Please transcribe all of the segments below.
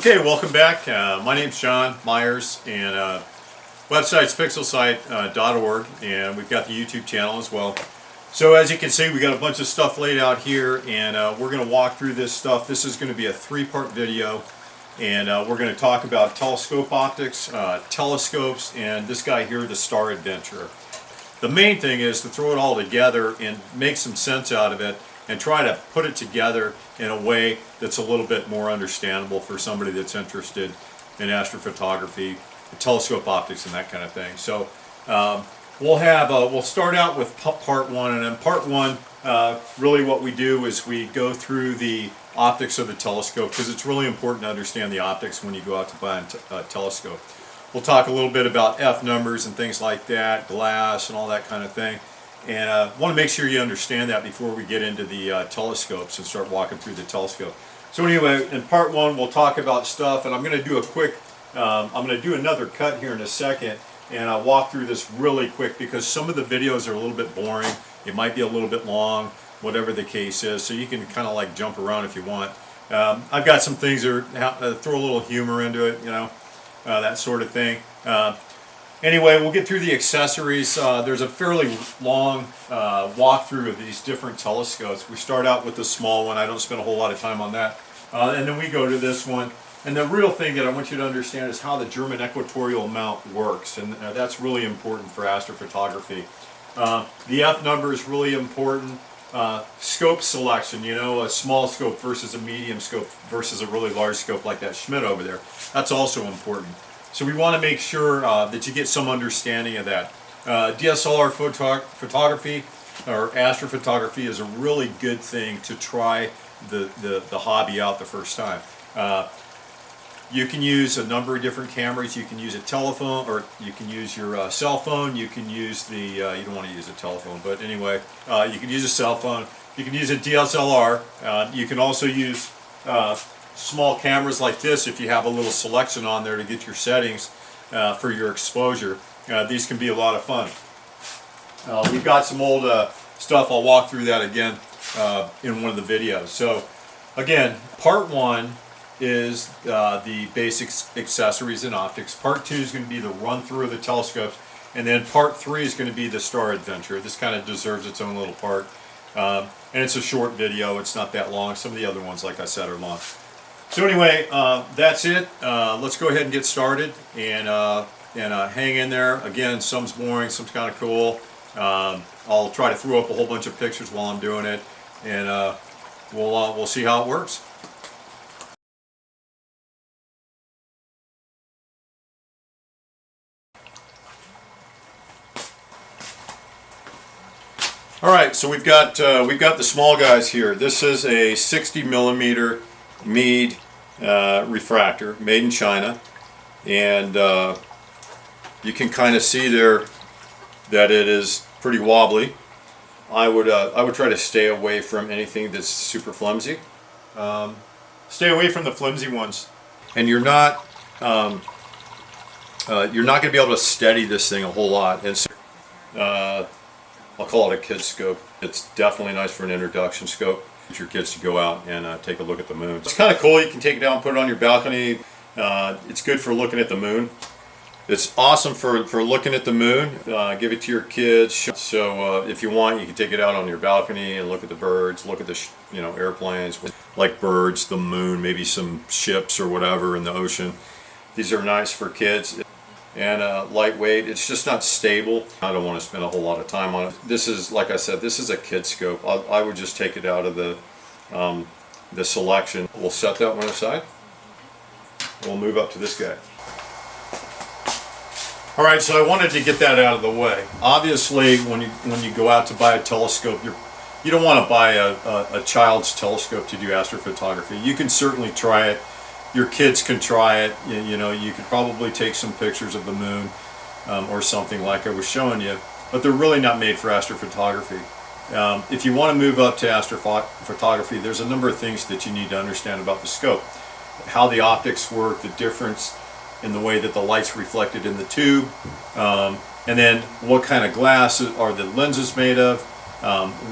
Okay, welcome back. My name's John Myers, and website's pixelsight.org, and we've got the YouTube channel as well. So as you can see, we got a bunch of stuff laid out here, and we're going to walk through this stuff. This is going to be a three-part video, and we're going to talk about telescope optics, telescopes, and this guy here, the Star Adventurer. The main thing is to throw it all together and make some sense out of it, and try to put it together in a way that's a little bit more understandable for somebody that's interested in astrophotography, telescope optics, and that kind of thing. So we'll start out with part one, and in part one, really what we do is we go through the optics of the telescope, because it's really important to understand the optics when you go out to buy a telescope. We'll talk a little bit about F numbers and things like that, glass and all that kind of thing. And I want to make sure you understand that before we get into the telescopes and start walking through the telescope. So anyway, in part one, we'll talk about stuff, and I'm going to do a quick, I'm going to do another cut here in a second, and I'll walk through this really quick because some of the videos are a little bit boring. It might be a little bit long, whatever the case is, so you can kind of like jump around if you want. I've got some things that throw a little humor into it, you know, that sort of thing. Anyway, we'll get through the accessories. There's a fairly long walkthrough of these different telescopes. We start out with the small one. I don't spend a whole lot of time on that. And then we go to this one. And the real thing that I want you to understand is how the German equatorial mount works. And that's really important for astrophotography. The F number is really important. Scope selection, you know, a small scope versus a medium scope versus a really large scope like that Schmidt over there. That's also important. So we want to make sure that you get some understanding of that. DSLR photography or astrophotography is a really good thing to try the hobby out the first time. You can use a number of different cameras. You can use a telephone, or you can use your cell phone. You can use the, you don't want to use a telephone, but anyway, you can use a cell phone. You can use a DSLR. You can also use small cameras like this if you have a little selection on there to get your settings for your exposure. These can be a lot of fun. We've got some old stuff. I'll walk through that again in one of the videos. So again, part one is the basic accessories and optics. Part two is going to be the run through of the telescopes, and then part three is going to be the Star Adventure. This kind of deserves its own little part, and it's a short video. It's not that long. Some of the other ones, like I said, are long. So anyway, that's it. Let's go ahead and get started, and hang in there. Again, some's boring, some's kind of cool. I'll try to throw up a whole bunch of pictures while I'm doing it, and we'll see how it works. All right, so we've got the small guys here. This is a 60 millimeter Meade refractor, made in China, and you can kind of see there that it is pretty wobbly. I would try to stay away from anything that's super flimsy. Stay away from the flimsy ones, and you're not going to be able to steady this thing a whole lot. And so, I'll call it a kid's scope. It's definitely nice for an introduction scope. Get your kids to go out and take a look at the moon. It's kind of cool. You can take it out and put it on your balcony. It's good for looking at the moon It's awesome for looking at the moon. Give it to your kids. So if you want, you can take it out on your balcony and look at the birds, look at the airplanes, like birds, the moon, maybe some ships or whatever in the ocean. These are nice for kids. And lightweight. It's just not stable. I don't want to spend a whole lot of time on it. This is, like I said, this is a kid scope. I would just take it out of the selection. We'll set that one aside. We'll move up to this guy. All right, so I wanted to get that out of the way. Obviously, when you go out to buy a telescope, you don't want to buy a child's telescope to do astrophotography. You can certainly try it. Your kids can try it. You could probably take some pictures of the moon or something like I was showing you, but they're really not made for astrophotography. If you want to move up to astrophotography, there's a number of things that you need to understand about the scope. How the optics work, the difference in the way that the light's reflected in the tube, and then what kind of glass are the lenses made of,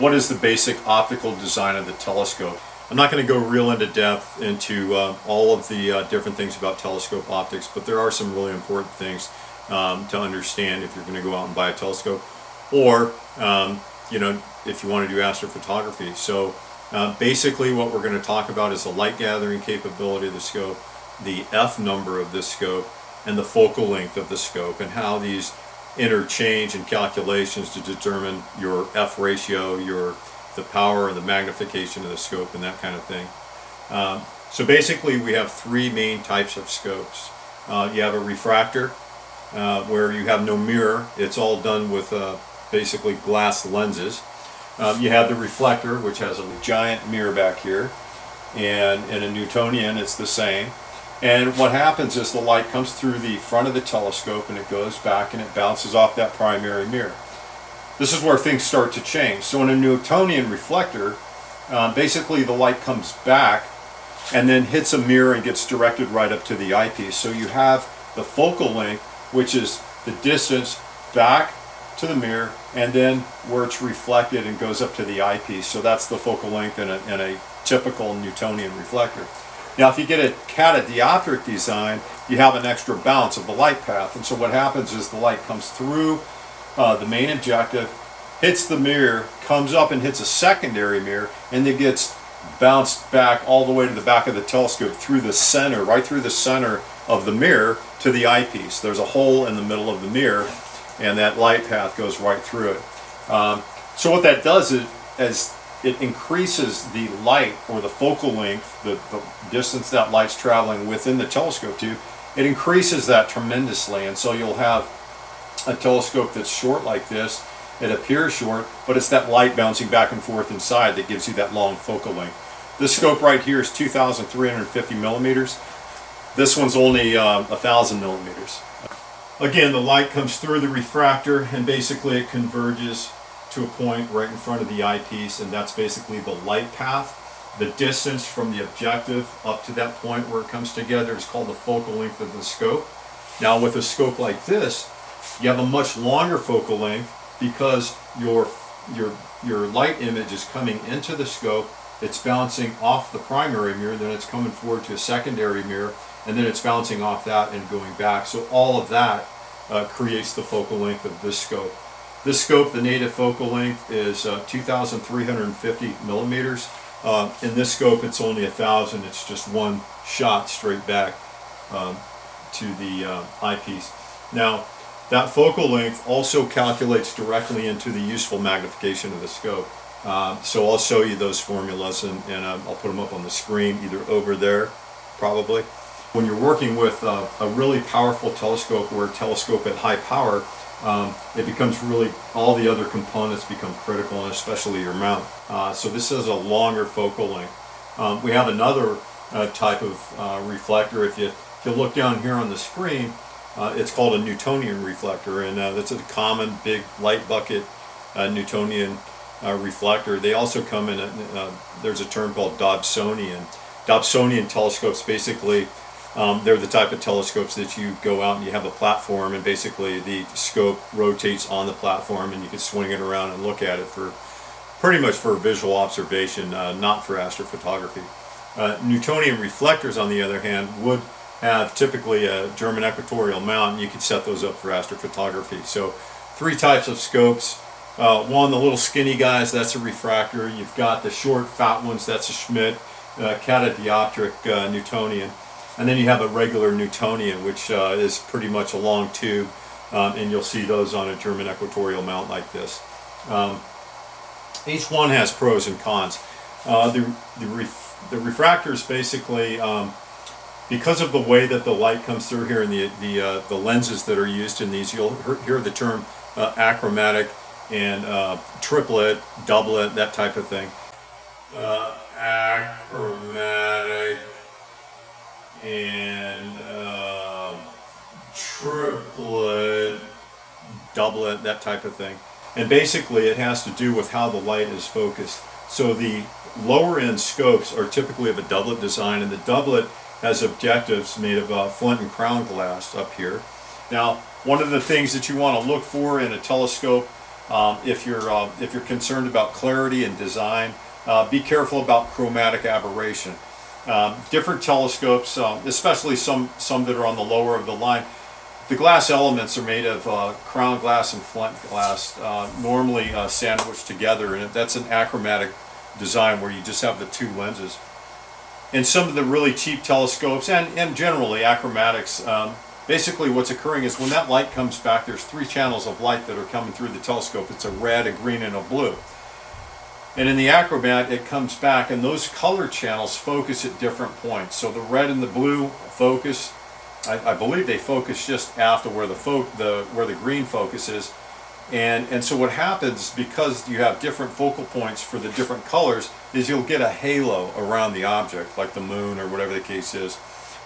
what is the basic optical design of the telescope. I'm not going to go real into depth into all of the different things about telescope optics, but there are some really important things to understand if you're going to go out and buy a telescope, or if you want to do astrophotography. So basically what we're going to talk about is the light gathering capability of the scope, the F number of this scope, and the focal length of the scope, and how these interchange in calculations to determine your F ratio, the power and the magnification of the scope, and that kind of thing. So basically we have three main types of scopes. You have a refractor, where you have no mirror. It's all done with basically glass lenses. You have the reflector, which has a giant mirror back here, and in a Newtonian it's the same. And what happens is the light comes through the front of the telescope and it goes back and it bounces off that primary mirror. This is where things start to change. So in a Newtonian reflector, basically the light comes back and then hits a mirror and gets directed right up to the eyepiece. So you have the focal length, which is the distance back to the mirror, and then where it's reflected and goes up to the eyepiece. So that's the focal length in a typical Newtonian reflector. Now if you get a catadioptric design, you have an extra bounce of the light path. And so what happens is the light comes through the main objective, hits the mirror, comes up and hits a secondary mirror, and then gets bounced back all the way to the back of the telescope through the center, right through the center of the mirror to the eyepiece. There's a hole in the middle of the mirror, and that light path goes right through it. So what that does is it increases the light, or the focal length, the distance that light's traveling within the telescope tube. It increases that tremendously, and so you'll have a telescope that's short like this. It appears short, but it's that light bouncing back and forth inside that gives you that long focal length. This scope right here is 2,350 millimeters. This one's only 1,000 millimeters. Again, the light comes through the refractor and basically it converges to a point right in front of the eyepiece, and that's basically the light path. The distance from the objective up to that point where it comes together is called the focal length of the scope. Now with a scope like this, you have a much longer focal length because your light image is coming into the scope, it's bouncing off the primary mirror, then it's coming forward to a secondary mirror, and then it's bouncing off that and going back. So all of that creates the focal length of this scope. This scope, the native focal length is 2,350 millimeters. In this scope, it's only 1,000. It's just one shot straight back to the eyepiece. Now, that focal length also calculates directly into the useful magnification of the scope. So I'll show you those formulas, and I'll put them up on the screen, either over there, probably. When you're working with a really powerful telescope, or a telescope at high power, it becomes really, all the other components become critical, and especially your mount. So this is a longer focal length. We have another type of reflector. If you look down here on the screen, it's called a Newtonian reflector, and that's a common big light bucket Newtonian reflector. They also come in, there's a term called Dobsonian. Dobsonian telescopes, basically, they're the type of telescopes that you go out and you have a platform, and basically the scope rotates on the platform and you can swing it around and look at it for pretty much for visual observation, not for astrophotography. Newtonian reflectors, on the other hand, would have typically a German equatorial mount, and you can set those up for astrophotography. So 3 types of scopes. One, the little skinny guys, that's a refractor. You've got the short, fat ones, that's a Schmidt, catadioptric Newtonian. And then you have a regular Newtonian, which is pretty much a long tube, and you'll see those on a German equatorial mount like this. Each one has pros and cons. The refractors basically, because of the way that the light comes through here and the lenses that are used in these, you'll hear the term achromatic and triplet, doublet, that type of thing. Achromatic and triplet, doublet, that type of thing. And basically it has to do with how the light is focused. So the lower end scopes are typically of a doublet design, and the doublet has objectives made of flint and crown glass up here. Now, one of the things that you want to look for in a telescope, if you're concerned about clarity and design, be careful about chromatic aberration. Different telescopes, especially some that are on the lower of the line, the glass elements are made of crown glass and flint glass, normally sandwiched together, and that's an achromatic design where you just have the 2 lenses. In some of the really cheap telescopes, and generally achromatics, basically what's occurring is when that light comes back, there's 3 channels of light that are coming through the telescope. It's a red, a green, and a blue. And in the achromat, it comes back, and those color channels focus at different points. So the red and the blue focus, I believe they focus just after where the green focuses. And so what happens, because you have different focal points for the different colors, is you'll get a halo around the object, like the moon or whatever the case is.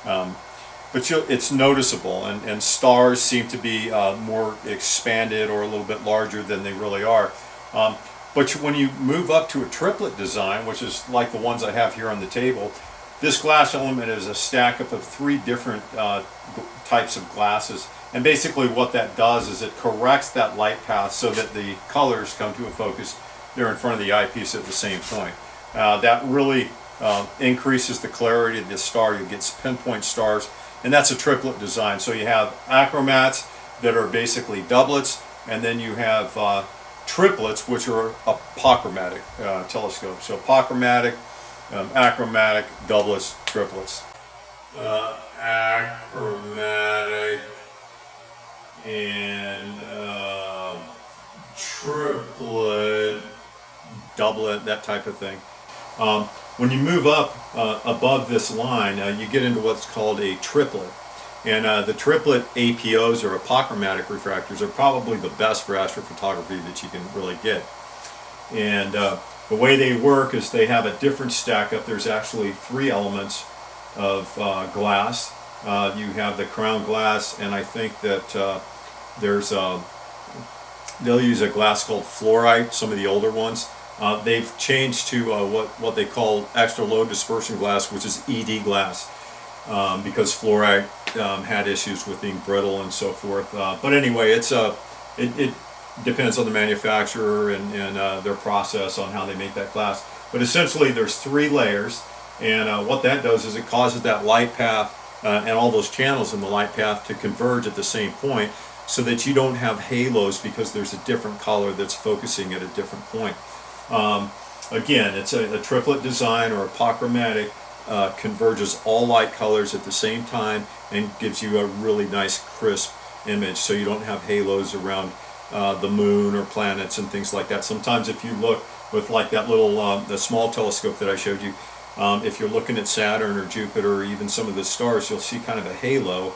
But it's noticeable, and stars seem to be more expanded or a little bit larger than they really are. But when you move up to a triplet design, which is like the ones I have here on the table, this glass element is a stack up of 3 different types of glasses. And basically what that does is it corrects that light path so that the colors come to a focus there in front of the eyepiece at the same point. That really increases the clarity of the star. You get pinpoint stars, and that's a triplet design. So you have achromats that are basically doublets, and then you have triplets, which are apochromatic telescopes. So apochromatic, achromatic, doublets, triplets. Achromatic and triplet, doublet, that type of thing. When you move up above this line, you get into what's called a triplet. And the triplet APOs, or apochromatic refractors, are probably the best for astrophotography that you can really get. And the way they work is they have a different stack up. There's actually 3 elements of glass. You have the crown glass, and I think that they'll use a glass called fluorite, some of the older ones. They've changed to what they call extra low dispersion glass, which is ED glass, because fluorite had issues with being brittle and so forth. But anyway, it depends on the manufacturer and their process on how they make that glass. But essentially there's 3 layers, and what that does is it causes that light path and all those channels in the light path to converge at the same point, so that you don't have halos because there's a different color that's focusing at a different point. Again, it's a triplet design, or apochromatic, converges all light colors at the same time and gives you a really nice crisp image, so you don't have halos around the moon or planets and things like that. Sometimes if you look with like that little the small telescope that I showed you, if you're looking at Saturn or Jupiter or even some of the stars, you'll see kind of a halo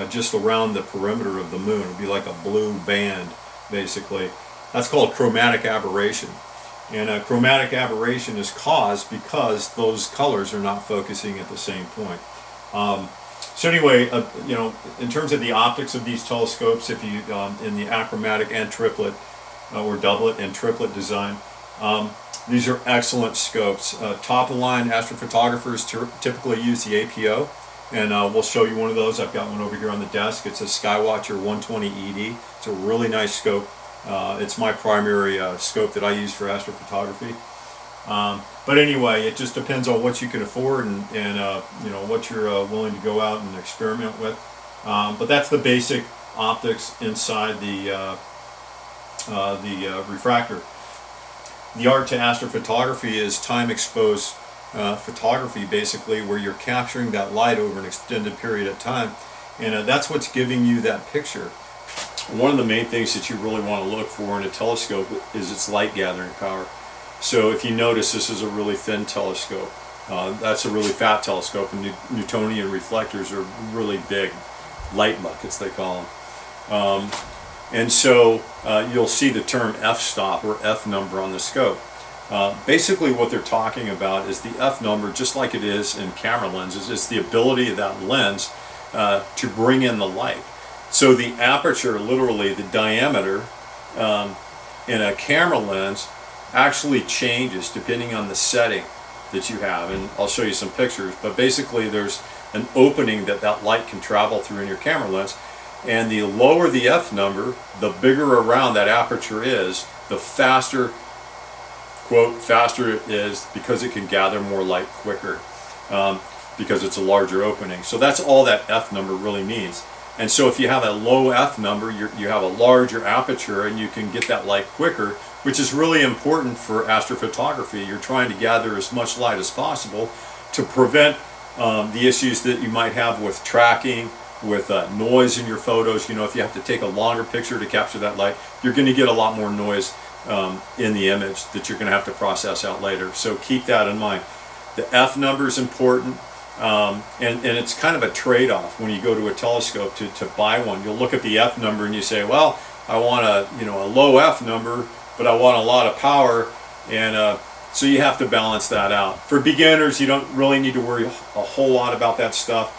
just around the perimeter of the moon. It'll be like a blue band, basically. That's called chromatic aberration. And chromatic aberration is caused because those colors are not focusing at the same point. So anyway, you know, in terms of the optics of these telescopes, if you in the achromatic and triplet or doublet and triplet design, these are excellent scopes. Top of the line astrophotographers typically use the APO, and we'll show you one of those. I've got one over here on the desk. It's a Skywatcher 120 ED. It's a really nice scope. It's my primary scope that I use for astrophotography. But anyway, it just depends on what you can afford and you know, what you're willing to go out and experiment with. But that's the basic optics inside the refractor. The art to astrophotography is time exposed photography, basically, where you're capturing that light over an extended period of time, and that's what's giving you that picture. One of the main things that you really want to look for in a telescope is its light gathering power. So if you notice, this is a really thin telescope. That's a really fat telescope, and Newtonian reflectors are really big, light buckets they call them. And so you'll see the term f-stop or f number on the scope. Basically what they're talking about is the f number, just like it is in camera lenses. It's the ability of that lens to bring in the light. So the aperture, literally the diameter in a camera lens, actually changes depending on the setting that you have, and I'll show you some pictures. But basically there's an opening that light can travel through in your camera lens, and the lower the f number, the bigger around that aperture is, the faster, quote, faster it is, because it can gather more light quicker, because it's a larger opening. So that's all that f number really means. And so if you have a low f number, you have a larger aperture and you can get that light quicker, which is really important for astrophotography. You're trying to gather as much light as possible to prevent the issues that you might have with tracking, with noise in your photos. You know, if you have to take a longer picture to capture that light, you're going to get a lot more noise in the image that you're going to have to process out later. So keep that in mind. The f number is important. And it's kind of a trade-off when you go to a telescope to buy one. You'll look at the f number and you say, well, I want a low f number, but I want a lot of power, and so you have to balance that out. For beginners, you don't really need to worry a whole lot about that stuff.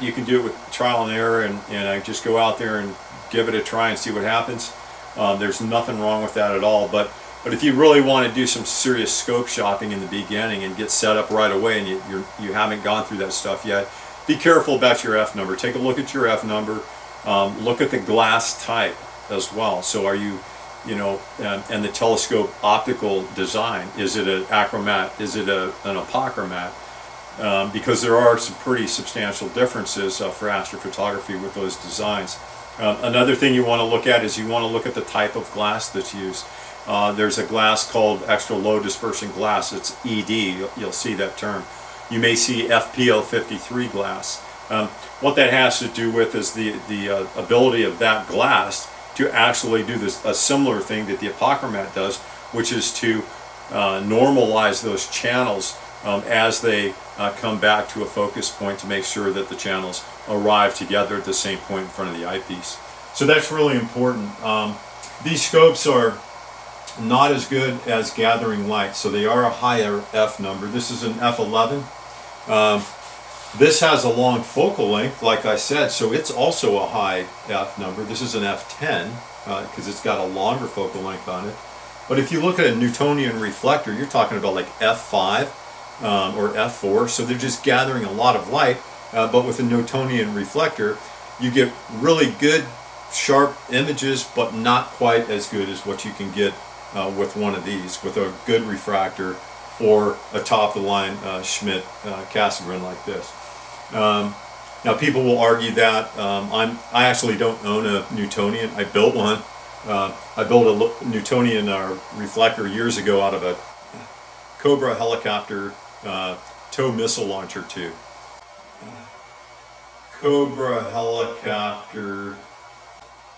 You can do it with trial and error, and just go out there and give it a try and see what happens. There's nothing wrong with that at all. But if you really want to do some serious scope shopping in the beginning and get set up right away, and you haven't gone through that stuff yet, be careful about your f number. Take a look at your f number. Look at the glass type as well. So are you, and the telescope optical design, is it an achromat? Is it an apochromat? Because there are some pretty substantial differences for astrophotography with those designs. Another thing you want to look at is you want to look at the type of glass that's used. There's a glass called extra low dispersion glass. It's ED. You'll see that term. You may see FPL53 glass. What that has to do with is the ability of that glass to actually do a similar thing that the apochromat does, which is to normalize those channels as they come back to a focus point, to make sure that the channels arrive together at the same point in front of the eyepiece. So that's really important. These scopes are not as good as gathering light, so they are a higher f number. This is an f11. This has a long focal length, like I said, so it's also a high f number. This is an f10 because it's got a longer focal length on it. But if you look at a Newtonian reflector, you're talking about like f5 or f4, so they're just gathering a lot of light. But with a Newtonian reflector, you get really good, sharp images, but not quite as good as what you can get with one of these, with a good refractor or a top-of-the-line Schmidt Cassegrain like this. Now people will argue that I actually don't own a Newtonian. I built one. I built a Newtonian reflector years ago out of a Cobra helicopter tow missile launcher tube. Cobra helicopter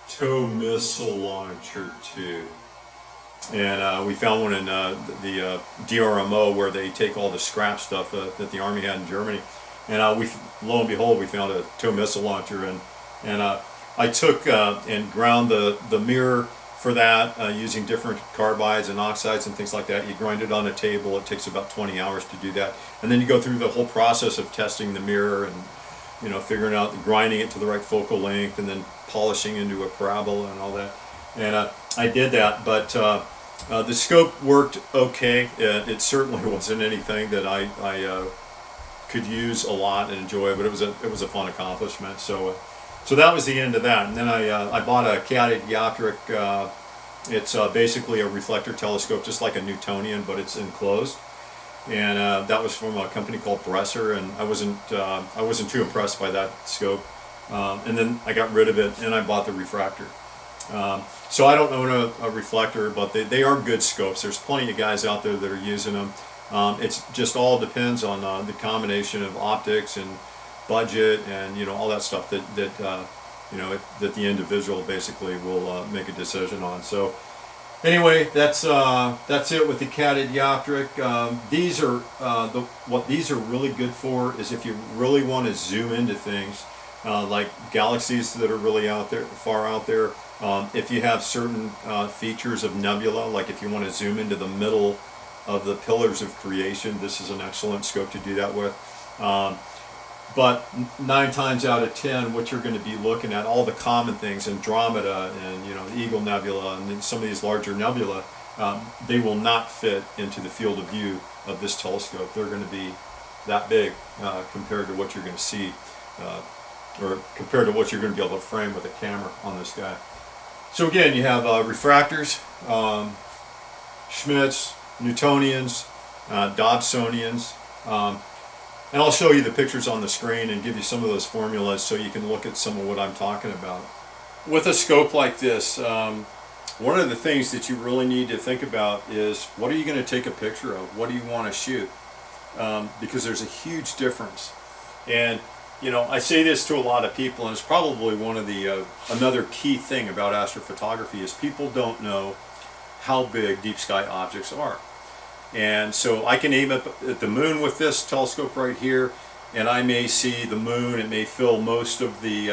tow missile launcher tube. And we found one in the DRMO, where they take all the scrap stuff that the Army had in Germany. And lo and behold, we found a tow missile launcher. And I took and ground the mirror for that using different carbides and oxides and things like that. You grind it on a table. It takes about 20 hours to do that. And then you go through the whole process of testing the mirror and figuring out, grinding it to the right focal length, and then polishing into a parabola and all that. And I did that, but the scope worked okay. It certainly wasn't anything that I could use a lot and enjoy, but it was a fun accomplishment. So that was the end of that. And then I bought a Caddy dioptric It's basically a reflector telescope, just like a Newtonian, but it's enclosed. And that was from a company called Bresser, and I wasn't too impressed by that scope. And then I got rid of it, and I bought the refractor. So I don't own a reflector, but they are good scopes. There's plenty of guys out there that are using them. It's just all depends on the combination of optics and budget and all that stuff that that the individual basically will make a decision on. So anyway, that's it with the Cadet dioptric. These are what these are really good for is if you really want to zoom into things, like galaxies that are really out there, far out there. If you have certain features of nebula, like if you want to zoom into the middle of the pillars of creation, this is an excellent scope to do that with. But 9 times out of 10, what you're going to be looking at, all the common things, Andromeda and the Eagle Nebula and then some of these larger nebula, they will not fit into the field of view of this telescope. They're going to be that big compared to what you're going to see, or compared to what you're going to be able to frame with a camera on this guy. So again, you have refractors, Schmitz, Newtonians, Dobsonians, and I'll show you the pictures on the screen and give you some of those formulas so you can look at some of what I'm talking about. With a scope like this, one of the things that you really need to think about is what are you going to take a picture of? What do you want to shoot? Because there's a huge difference. And I say this to a lot of people, and it's probably one of the another key thing about astrophotography is people don't know how big deep sky objects are. And so I can aim up at the moon with this telescope right here, and I may see the moon. It may fill most of the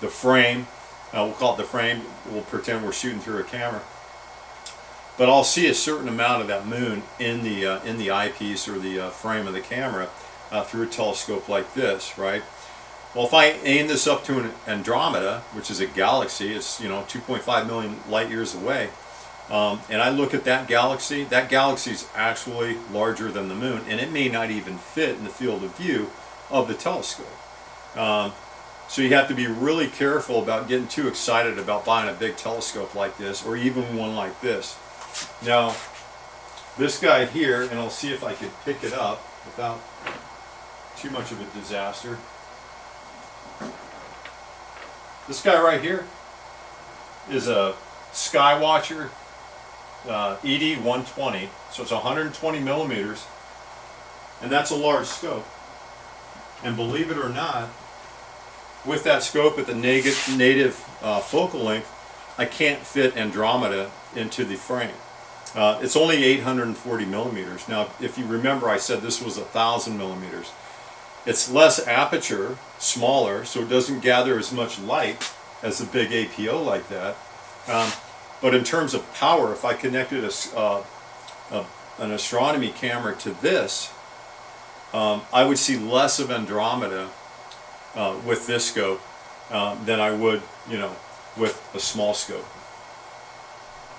frame. We'll call it the frame. We'll pretend we're shooting through a camera. But I'll see a certain amount of that moon in the eyepiece or the frame of the camera through a telescope like this, right? Well, if I aim this up to an Andromeda, which is a galaxy, it's 2.5 million light years away, and I look at that galaxy is actually larger than the moon, and it may not even fit in the field of view of the telescope. So you have to be really careful about getting too excited about buying a big telescope like this, or even one like this. Now, this guy here, and I'll see if I can pick it up without too much of a disaster. This guy right here is a Skywatcher ED120, so it's 120 millimeters, and that's a large scope. And believe it or not, with that scope at the native focal length, I can't fit Andromeda into the frame. It's only 840 millimeters. Now, if you remember, I said this was 1,000 millimeters. It's less aperture, smaller, so it doesn't gather as much light as a big APO like that. But in terms of power, if I connected an astronomy camera to this, I would see less of Andromeda with this scope than I would, with a small scope.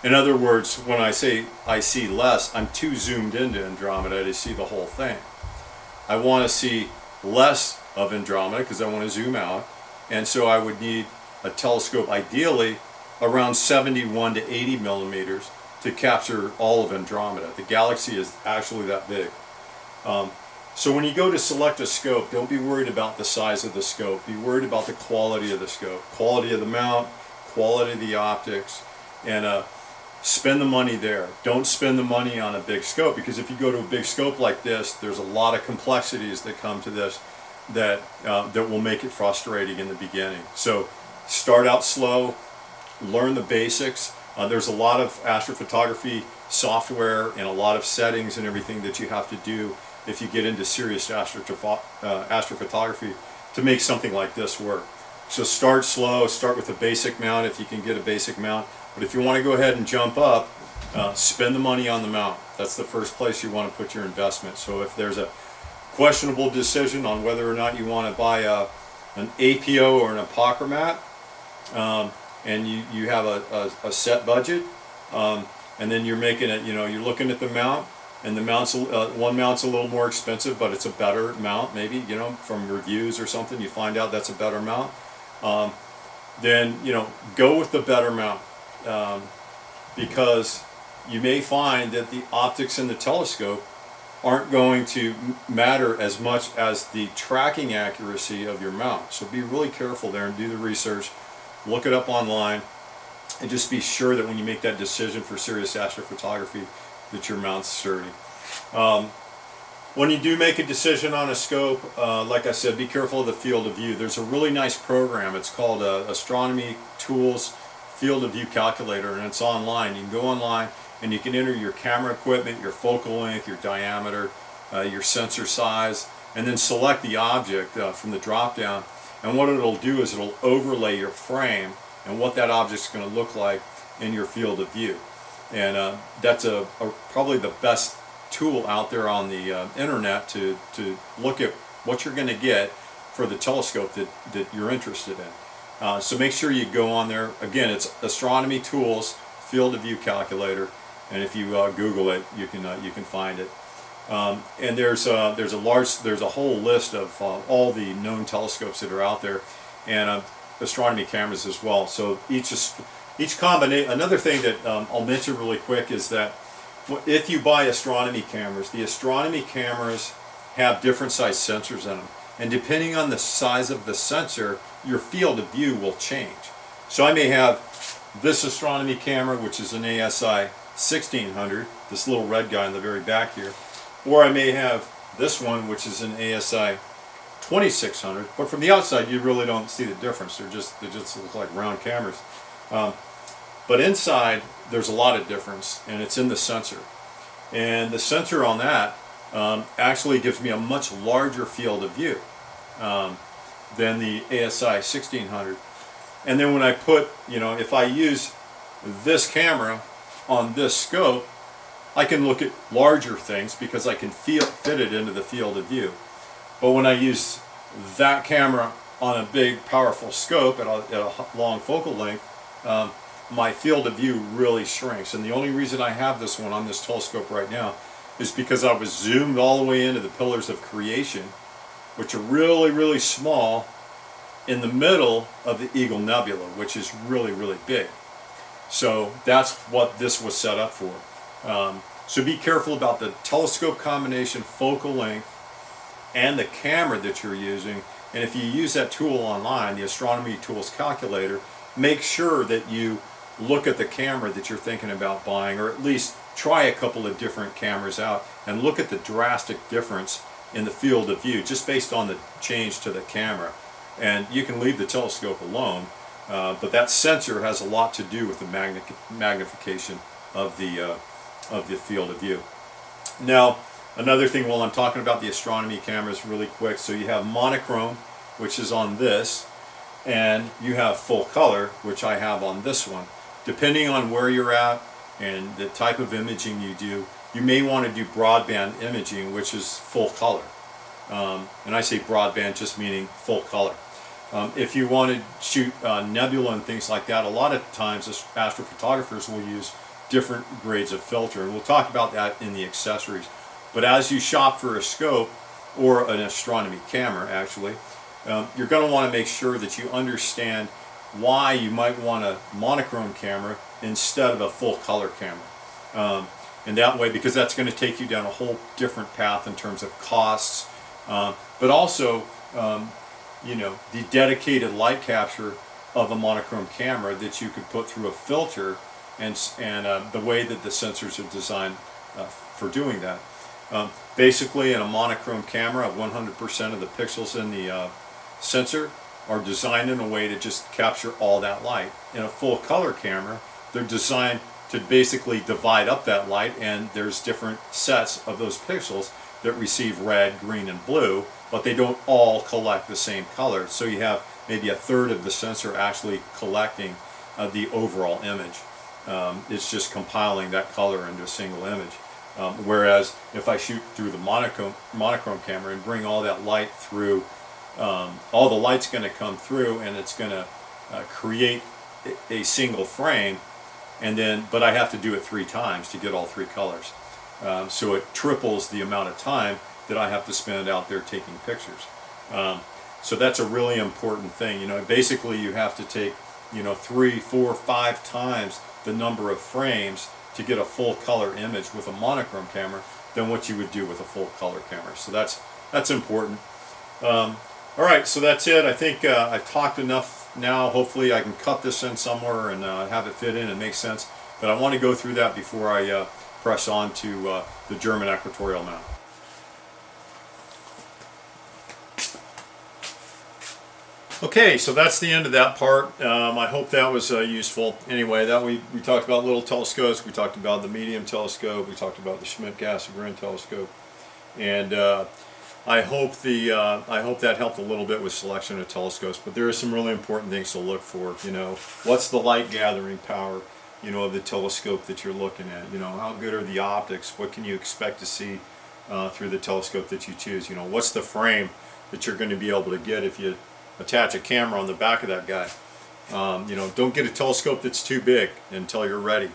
In other words, when I say I see less, I'm too zoomed into Andromeda to see the whole thing. I want to see less of Andromeda because I want to zoom out, and so I would need a telescope ideally around 71 to 80 millimeters to capture all of Andromeda. The galaxy is actually that big. So when you go to select a scope, don't be worried about the size of the scope. Be worried about the quality of the scope, quality of the mount, quality of the optics, and spend the money there. Don't spend the money on a big scope, because if you go to a big scope like this, there's a lot of complexities that come to this that will make it frustrating in the beginning. So start out slow, learn the basics. There's a lot of astrophotography software and a lot of settings and everything that you have to do if you get into serious astrophotography to make something like this work. So start slow, start with a basic mount if you can get a basic mount. But if you want to go ahead and jump up, spend the money on the mount. That's the first place you want to put your investment. So if there's a questionable decision on whether or not you want to buy an APO or an Apochromat, and you have a set budget, and then you're making it, you're looking at the mount, and the mounts, one mount's a little more expensive, but it's a better mount, maybe, from reviews or something, you find out that's a better mount, then, go with the better mount. because you may find that the optics in the telescope aren't going to matter as much as the tracking accuracy of your mount. So be really careful there and do the research, look it up online, and just be sure that when you make that decision for serious astrophotography that your mount's sturdy. When you do make a decision on a scope, like I said, be careful of the field of view. There's a really nice program. It's called Astronomy Tools Field of View Calculator, and it's online. You can go online and you can enter your camera equipment, your focal length, your diameter, your sensor size, and then select the object from the drop down. And what it'll do is it'll overlay your frame and what that object's going to look like in your field of view. And that's probably the best tool out there on the internet to look at what you're going to get for the telescope that you're interested in. So make sure you go on there. Again, it's Astronomy Tools Field of View Calculator, and if you Google it, you can find it. And there's a whole list of all the known telescopes that are out there, and astronomy cameras as well. So each combination. Another thing that I'll mention really quick is that if you buy astronomy cameras, the astronomy cameras have different size sensors in them, and depending on the size of the sensor, your field of view will change. So I may have this astronomy camera, which is an ASI 1600, this little red guy in the very back here, or I may have this one, which is an ASI 2600, but from the outside you really don't see the difference. They just look like round cameras. But inside there's a lot of difference, and it's in the sensor. And the sensor on that actually gives me a much larger field of view than the ASI 1600. And then when I put, if I use this camera on this scope, I can look at larger things because I can fit it into the field of view. But when I use that camera on a big, powerful scope at a long focal length, my field of view really shrinks. And the only reason I have this one on this telescope right now is because I was zoomed all the way into the pillars of creation, which are really, really small, in the middle of the Eagle Nebula, which is really, really big. So that's what this was set up for. So be careful about the telescope combination, focal length, and the camera that you're using. And if you use that tool online, the Astronomy Tools Calculator, make sure that you look at the camera that you're thinking about buying, or at least try a couple of different cameras out and look at the drastic difference in the field of view just based on the change to the camera. And you can leave the telescope alone, but that sensor has a lot to do with the magnification of the field of view. Now, another thing while I'm talking about the astronomy cameras really quick, so you have monochrome, which is on this, and you have full color, which I have on this one. Depending on where you're at and the type of imaging you do, you may want to do broadband imaging, which is full color. And I say broadband just meaning full color. If you want to shoot nebula and things like that, a lot of times astrophotographers will use different grades of filter, and we'll talk about that in the accessories. But as you shop for a scope or an astronomy camera, actually, you're going to want to make sure that you understand why you might want a monochrome camera instead of a full color camera. And that way, because that's going to take you down a whole different path in terms of costs, but also the dedicated light capture of a monochrome camera that you could put through a filter, and the way that the sensors are designed for doing that. Basically, in a monochrome camera, 100% of the pixels in the sensor are designed in a way to just capture all that light. In a full color camera, they're designed to basically divide up that light, and there's different sets of those pixels that receive red, green, and blue, but they don't all collect the same color. So you have maybe a third of the sensor actually collecting the overall image. It's just compiling that color into a single image. Whereas if I shoot through the monochrome camera and bring all that light through, all the light's going to come through, and it's going to create a single frame, but I have to do it 3 times to get all 3 colors. So it triples the amount of time that I have to spend out there taking pictures. So that's a really important thing. Basically you have to take 3, 4, 5 times the number of frames to get a full color image with a monochrome camera than what you would do with a full color camera. So that's important. All right, so that's it. I think I've talked enough now. Hopefully I can cut this in somewhere and have it fit in and make sense. But I want to go through that before I press on to the German equatorial mount. Okay, so that's the end of that part. I hope that was useful. Anyway, that we talked about little telescopes, we talked about the medium telescope, we talked about the Schmidt-Cassegrain telescope, and I hope that helped a little bit with selection of telescopes. But there are some really important things to look for. What's the light gathering power, of the telescope that you're looking at? How good are the optics? What can you expect to see through the telescope that you choose? What's the frame that you're going to be able to get if you attach a camera on the back of that guy? Don't get a telescope that's too big until you're ready.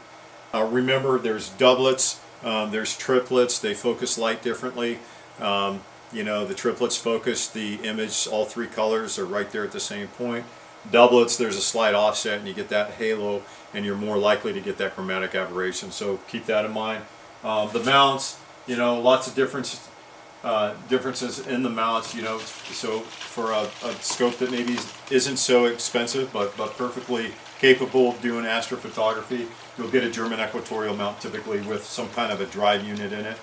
Remember, there's doublets, there's triplets. They focus light differently. The triplets focus the image, all 3 colors are right there at the same point. Doublets, there's a slight offset and you get that halo, and you're more likely to get that chromatic aberration. So keep that in mind. The mounts, lots of differences in the mounts, so for a scope that maybe isn't so expensive but perfectly capable of doing astrophotography, you'll get a German equatorial mount typically with some kind of a drive unit in it.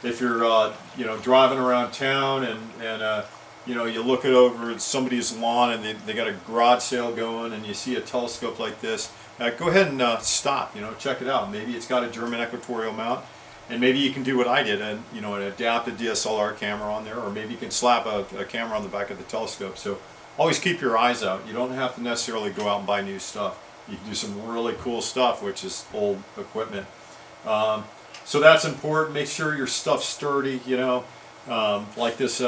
If you're driving around town and you look it over at somebody's lawn and they got a garage sale going and you see a telescope like this, go ahead and stop, check it out. Maybe it's got a German equatorial mount. And maybe you can do what I did and adapt a DSLR camera on there, or maybe you can slap a camera on the back of the telescope. So always keep your eyes out. You don't have to necessarily go out and buy new stuff. You can do some really cool stuff, which is old equipment. So that's important. Make sure your stuff's sturdy. Like this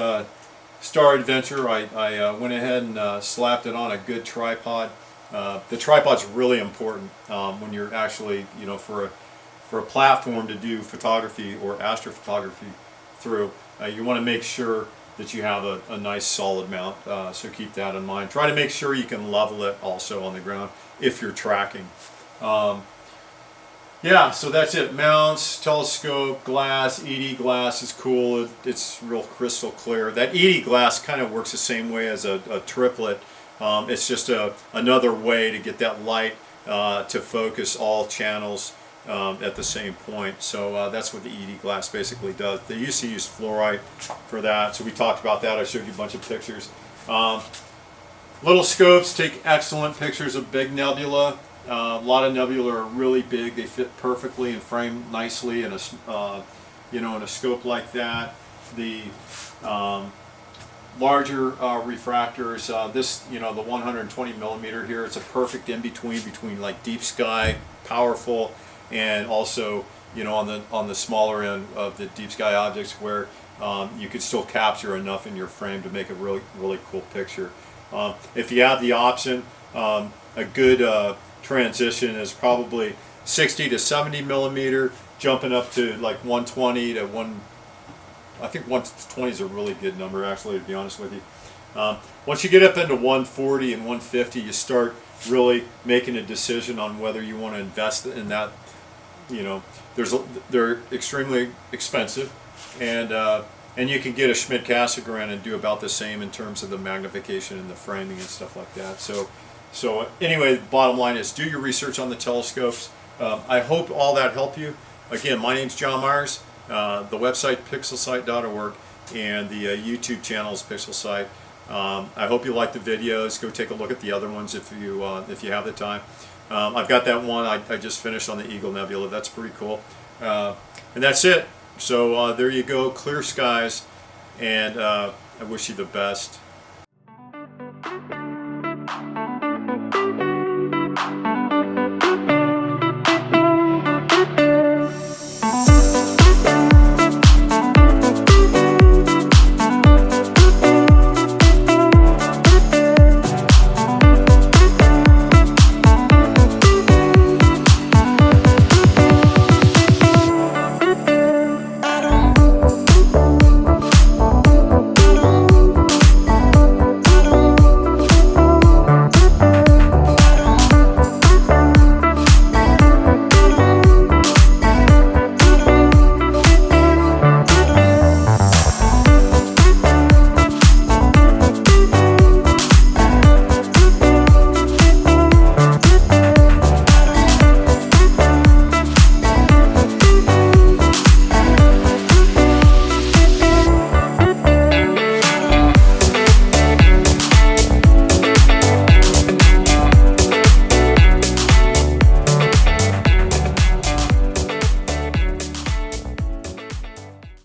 Star Adventure, I went ahead and slapped it on a good tripod. The tripod's really important when you're actually, for a platform to do photography or astrophotography through. You want to make sure that you have a nice solid mount, so keep that in mind. Try to make sure you can level it also on the ground if you're tracking. Yeah, so that's it. Mounts, telescope, glass. ED glass is cool. It's real crystal clear. That ED glass kind of works the same way as a triplet. It's just another way to get that light to focus all channels at the same point. So that's what the ED glass basically does. They used to use fluorite for that, so we talked about that. I showed you a bunch of pictures. Little scopes take excellent pictures of big nebula. A lot of nebula are really big. They fit perfectly and frame nicely in a in a scope like that. The larger refractors, this the 120 millimeter here, it's a perfect in between like deep sky, powerful, and also on the smaller end of the deep sky objects where you could still capture enough in your frame to make a really cool picture. If you have the option, a good transition is probably 60 to 70 millimeter, jumping up to like 120 to I think 120 is a really good number, actually, to be honest with you. Once you get up into 140 and 150, you start really making a decision on whether you want to invest in that. They're extremely expensive, and you can get a Schmidt-Cassegrain and do about the same in terms of the magnification and the framing and stuff like that. So anyway, the bottom line is do your research on the telescopes. I hope all that helped you. Again, my name's John Myers. The website pixelsight.org and the YouTube channel is Pixelsight. I hope you like the videos. Go take a look at the other ones if you have the time. I've got that one I just finished on the Eagle Nebula. That's pretty cool. And that's it. So there you go. Clear skies, and I wish you the best.